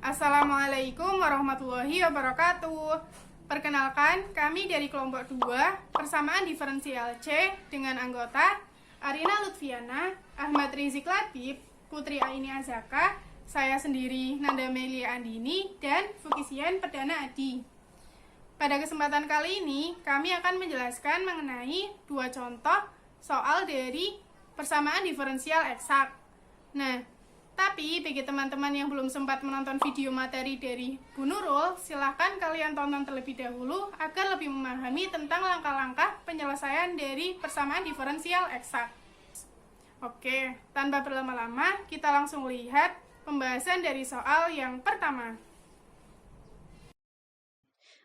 Assalamualaikum warahmatullahi wabarakatuh. Perkenalkan, kami dari kelompok 2, persamaan diferensial C dengan anggota Arina Lutfiana, Ahmad Rizik Latif, Putri Aini Azaka, saya sendiri Nanda Melia Andini, dan Fukisien Perdana Adi. Pada kesempatan kali ini, kami akan menjelaskan mengenai dua contoh soal dari persamaan diferensial eksak. Nah, tapi bagi teman-teman yang belum sempat menonton video materi dari Bu Nurul, silahkan kalian tonton terlebih dahulu agar lebih memahami tentang langkah-langkah penyelesaian dari persamaan diferensial eksak. Oke, tanpa berlama-lama, kita langsung lihat pembahasan dari soal yang pertama.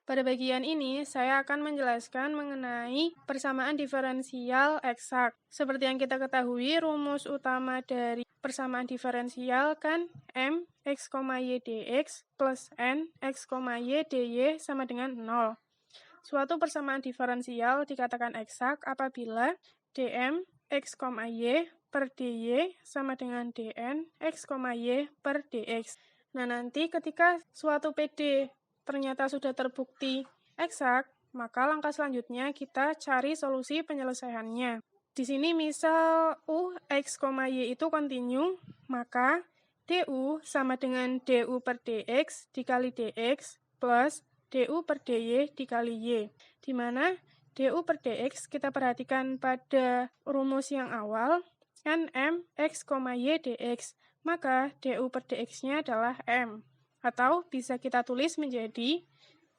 Pada bagian ini, saya akan menjelaskan mengenai persamaan diferensial eksak. Seperti yang kita ketahui, rumus utama dari persamaan diferensial kan M x, y dx plus N x, y dy sama dengan 0. Suatu persamaan diferensial dikatakan eksak apabila dm x, y per dy sama dengan dn x, y per dx. Nah, nanti ketika suatu PD ternyata sudah terbukti eksak, maka langkah selanjutnya kita cari solusi penyelesaiannya. Di sini misal u x, y itu kontinu, maka du sama dengan du per dx dikali dx plus du per dy dikali y. Di mana du per dx kita perhatikan pada rumus yang awal, kan m x, y dx, maka du per dx-nya adalah m. Atau bisa kita tulis menjadi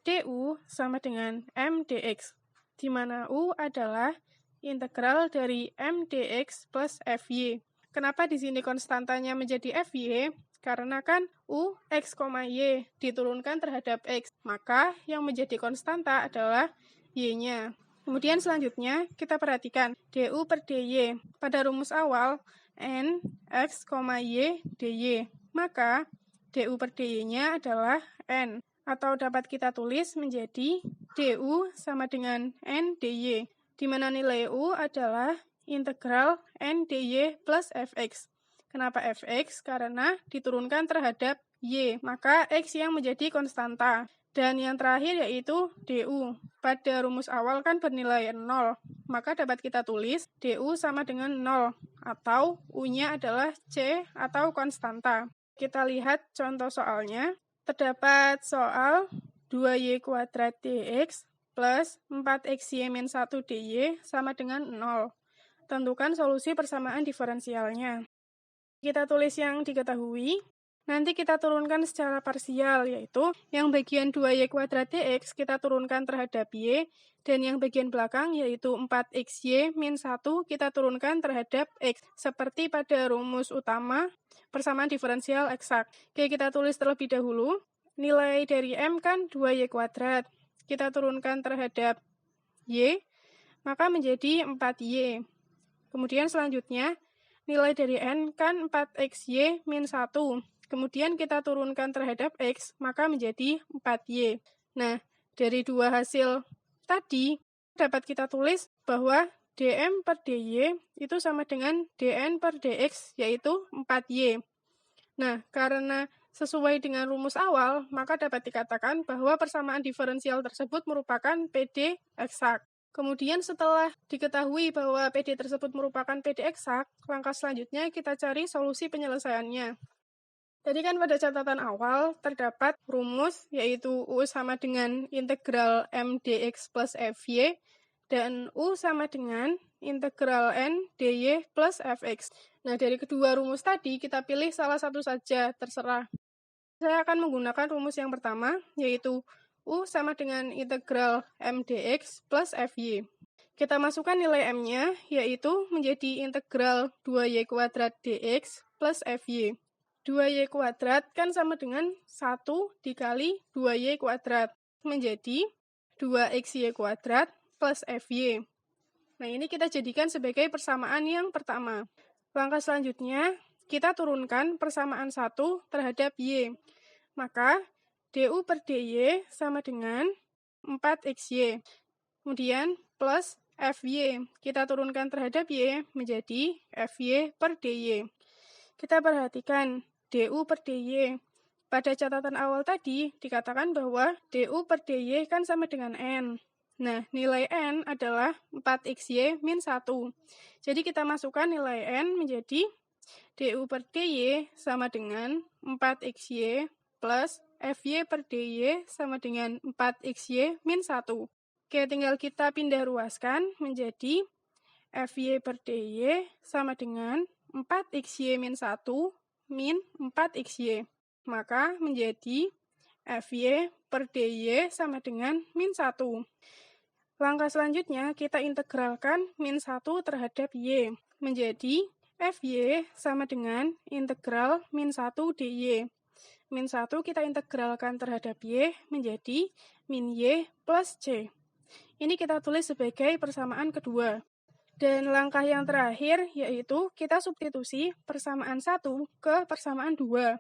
du sama dengan m dx, di mana u adalah integral dari m dx plus fy. Kenapa di sini konstantanya menjadi fy? Karena kan u x, y diturunkan terhadap x, maka yang menjadi konstanta adalah y-nya. Kemudian selanjutnya kita perhatikan du per dy. Pada rumus awal n x, y dy, maka du per dy-nya adalah n, atau dapat kita tulis menjadi du sama dengan n dy, di mana nilai u adalah integral n dy plus fx. Kenapa fx? Karena diturunkan terhadap y, maka x yang menjadi konstanta. Dan yang terakhir yaitu du. Pada rumus awal kan bernilai 0, maka dapat kita tulis du sama dengan 0, atau u-nya adalah c atau konstanta. Kita lihat contoh soalnya. Terdapat soal 2y kuadrat dx plus 4xy min 1 dy sama dengan 0. Tentukan solusi persamaan diferensialnya. Kita tulis yang diketahui. Nanti kita turunkan secara parsial, yaitu yang bagian 2y kuadrat dx kita turunkan terhadap y, dan yang bagian belakang yaitu 4xy min 1 kita turunkan terhadap x, seperti pada rumus utama persamaan diferensial eksak. Oke, kita tulis terlebih dahulu. Nilai dari m kan 2y kuadrat. Kita turunkan terhadap y, maka menjadi 4y. Kemudian selanjutnya, nilai dari n kan 4xy min 1. Kemudian kita turunkan terhadap x, maka menjadi 4y. Nah, dari dua hasil tadi, dapat kita tulis bahwa dm per dy itu sama dengan dn per dx, yaitu 4y. Nah, karena sesuai dengan rumus awal, maka dapat dikatakan bahwa persamaan diferensial tersebut merupakan PD eksak. Kemudian setelah diketahui bahwa PD tersebut merupakan PD eksak, langkah selanjutnya kita cari solusi penyelesaiannya. Tadi kan pada catatan awal terdapat rumus yaitu U sama dengan integral M dx plus Fy dan U sama dengan integral N dy plus Fx. Nah, dari kedua rumus tadi kita pilih salah satu saja, terserah. Saya akan menggunakan rumus yang pertama yaitu U sama dengan integral M dx plus Fy. Kita masukkan nilai M-nya yaitu menjadi integral 2y kuadrat dx plus Fy. 2y kuadrat kan sama dengan 1 dikali 2y kuadrat, menjadi 2xy kuadrat plus fy. Nah, ini kita jadikan sebagai persamaan yang pertama. Langkah selanjutnya, kita turunkan persamaan 1 terhadap y. Maka, du per dy sama dengan 4xy. Kemudian, plus fy. Kita turunkan terhadap y menjadi fy per dy. Kita perhatikan du per dy. pada catatan awal tadi dikatakan bahwa DU per DY kan sama dengan N. Nah, nilai N adalah 4XY min 1. Jadi kita masukkan nilai N menjadi DU per DY sama dengan 4XY plus FY per DY sama dengan 4XY min 1. Oke, tinggal kita pindah ruaskan menjadi FY per DY sama dengan 4XY min 1 min 4XY. Maka menjadi FY per DY sama dengan min 1. Langkah selanjutnya kita integralkan min 1 terhadap Y. Menjadi FY sama dengan integral min 1 DY. Min 1 kita integralkan terhadap Y menjadi min Y plus C. Ini kita tulis sebagai persamaan kedua. Dan langkah yang terakhir yaitu kita substitusi persamaan 1 ke persamaan 2.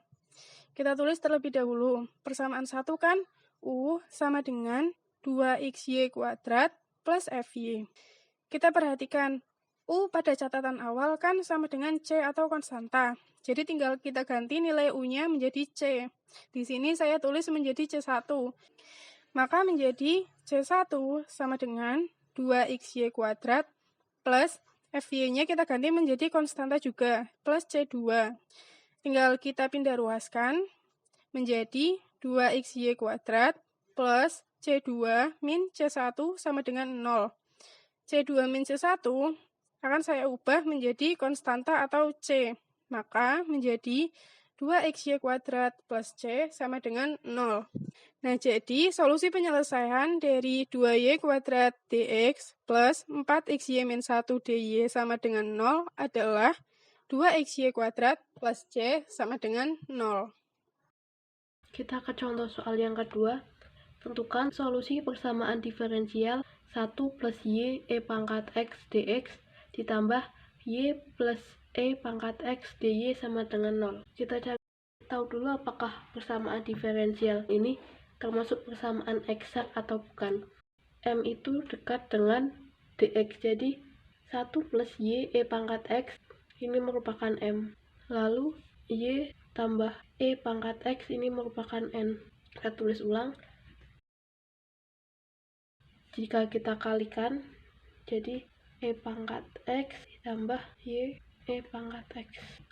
Kita tulis terlebih dahulu. Persamaan 1 kan U sama dengan 2XY kuadrat plus FY. Kita perhatikan, U pada catatan awal kan sama dengan C atau konstanta. Jadi tinggal kita ganti nilai U-nya menjadi C. Di sini saya tulis menjadi C1. Maka menjadi C1 sama dengan 2XY kuadrat plus FY-nya kita ganti menjadi konstanta juga, plus C2. Tinggal kita pindah ruaskan menjadi 2XY kuadrat plus C2 min C1 sama dengan 0. C2 min C1 akan saya ubah menjadi konstanta atau C. Maka menjadi 2XY kuadrat plus C sama dengan 0. Nah, jadi solusi penyelesaian dari 2Y kuadrat dx plus 4XY min 1 dy sama dengan 0 adalah 2XY kuadrat plus C sama dengan 0. Kita ke contoh soal yang kedua. Tentukan solusi persamaan diferensial 1 plus Y E pangkat X dx ditambah Y plus E pangkat X dy sama dengan 0. Kita cari tahu dulu apakah persamaan diferensial ini termasuk persamaan eksak atau bukan. M itu dekat dengan dx, jadi 1 plus Y E pangkat X ini merupakan M. Lalu Y tambah E pangkat X ini merupakan N. Kita tulis ulang. Jika kita kalikan, jadi E pangkat X ditambah Y E pangkat X.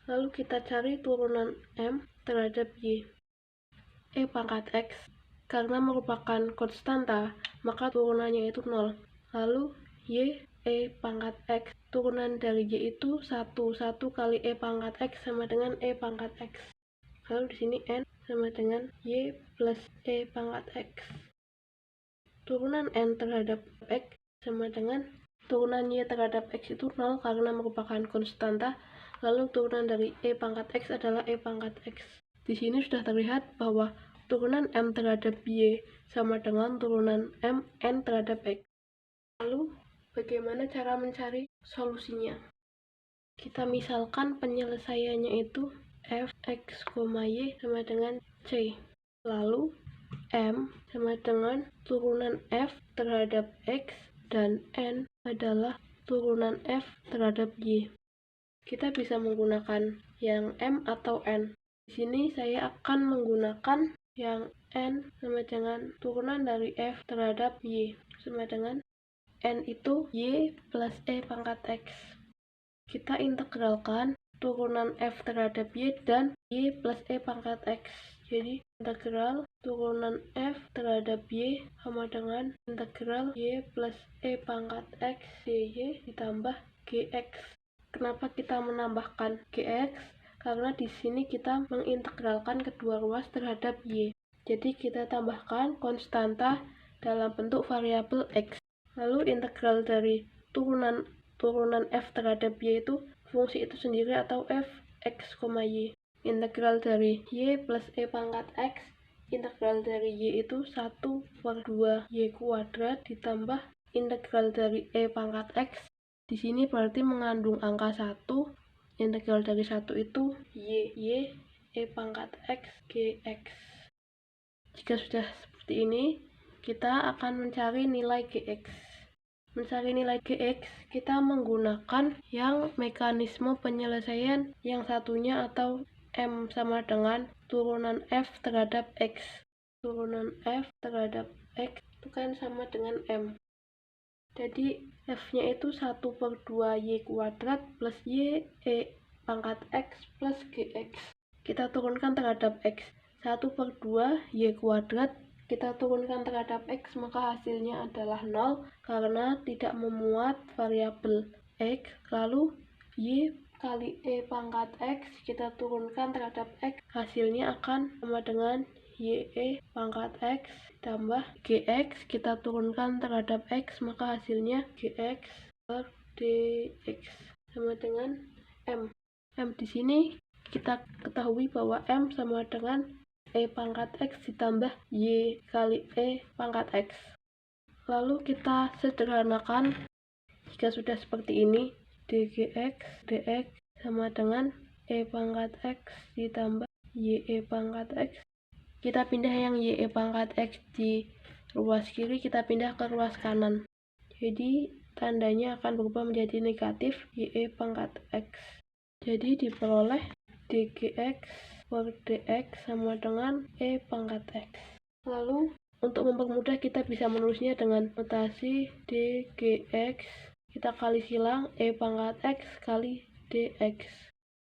Lalu kita cari turunan M terhadap Y. E pangkat X, karena merupakan konstanta, maka turunannya itu 0. Lalu Y E pangkat X, turunan dari Y itu 1 kali E pangkat X sama dengan E pangkat X. Lalu di sini N sama dengan Y plus E pangkat X. Turunan N terhadap X sama dengan turunan Y terhadap X itu 0 karena merupakan konstanta. Lalu turunan dari E pangkat X adalah E pangkat X. Di sini sudah terlihat bahwa turunan M terhadap Y sama dengan turunan M N terhadap X. Lalu, bagaimana cara mencari solusinya? Kita misalkan penyelesaiannya itu F, X, Y sama dengan C. Lalu, M sama dengan turunan F terhadap X dan N adalah turunan F terhadap Y. Kita bisa menggunakan yang M atau N. Di sini saya akan menggunakan yang N sama dengan turunan dari F terhadap Y sama dengan N itu Y plus E pangkat X. Kita integralkan turunan F terhadap Y dan Y plus E pangkat X. Jadi integral turunan F terhadap Y sama dengan integral Y plus E pangkat X dy ditambah Gx. Kenapa kita menambahkan Gx? Karena di sini kita mengintegralkan kedua ruas terhadap Y. Jadi kita tambahkan konstanta dalam bentuk variabel X. Lalu integral dari turunan F terhadap Y itu fungsi itu sendiri atau F, X, Y. Integral dari Y plus E pangkat X, integral dari Y itu 1 per 2 Y kuadrat ditambah integral dari E pangkat X. Di sini berarti mengandung angka 1, integral dari 1 itu Y E pangkat X, Gx. Jika sudah seperti ini, kita akan mencari nilai Gx. Mencari nilai Gx, kita menggunakan yang mekanisme penyelesaian yang satunya atau M sama dengan turunan F terhadap X. Turunan F terhadap X itu kan sama dengan M. Jadi F-nya itu 1/2 Y kuadrat plus Y pangkat X plus GX. Kita turunkan terhadap X. 1/2 Y kuadrat kita turunkan terhadap X, maka hasilnya adalah 0 karena tidak memuat variabel X. Lalu Y kali pangkat X kita turunkan terhadap X, hasilnya akan sama dengan YE pangkat X tambah GX kita turunkan terhadap X, maka hasilnya GX per DX sama dengan M. M di sini kita ketahui bahwa M sama dengan pangkat X ditambah Y kali pangkat X. Lalu kita sederhanakan. Jika sudah seperti ini, dx sama dengan pangkat X ditambah YE pangkat X. Kita pindah yang YE pangkat X di ruas kiri, kita pindah ke ruas kanan. Jadi tandanya akan berubah menjadi negatif YE pangkat X. Jadi diperoleh dgx per dx sama dengan pangkat X. Lalu untuk mempermudah kita bisa menulisnya dengan notasi dgx, kita kali silang pangkat X kali dx.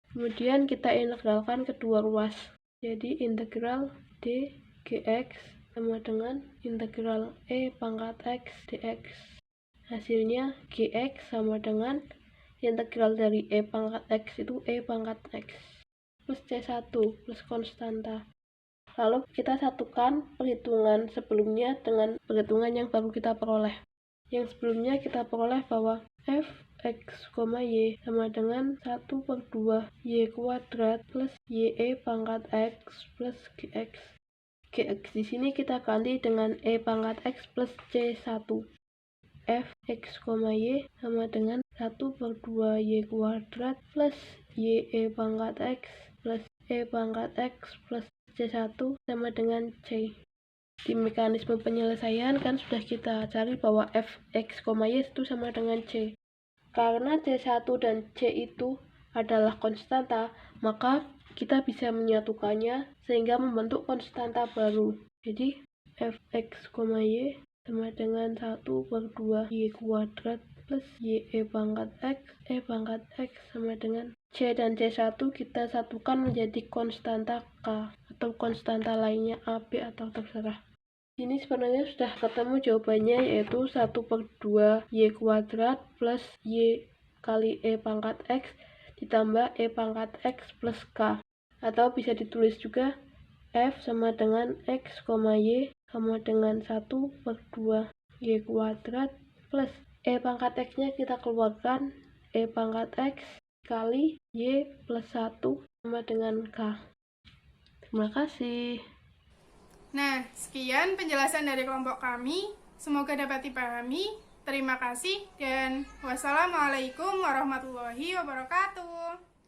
Kemudian kita integralkan kedua ruas. Jadi integral dgx sama dengan integral pangkat X dx. Hasilnya gx sama dengan integral dari pangkat X itu pangkat X plus C1 plus konstanta. Lalu kita satukan perhitungan sebelumnya dengan perhitungan yang baru kita peroleh. Yang sebelumnya kita peroleh bahwa fx, y sama dengan 1/2 y kuadrat plus ye pangkat x plus gx. Gx di sini kita ganti dengan pangkat x plus C1. Fx, y sama dengan 1/2 y kuadrat plus ye pangkat x plus pangkat x plus C1 sama dengan C. Di mekanisme penyelesaian kan sudah kita cari bahwa Fx, y itu sama dengan C. Karena C1 dan C itu adalah konstanta, maka kita bisa menyatukannya sehingga membentuk konstanta baru. Jadi Fx, y sama dengan 1/2 y kuadrat plus ye pangkat x sama dengan C dan C1 kita satukan menjadi konstanta K atau konstanta lainnya A, B atau terserah. Ini sebenarnya sudah ketemu jawabannya, yaitu 1/2 y kuadrat plus y kali pangkat x ditambah pangkat x plus K, atau bisa ditulis juga F sama dengan x, y sama dengan 1/2 y kuadrat plus pangkat x-nya kita keluarkan pangkat x kali y plus 1 sama dengan K. Terima kasih. Nah, sekian penjelasan dari kelompok kami. Semoga dapat dipahami. Terima kasih dan wassalamualaikum warahmatullahi wabarakatuh.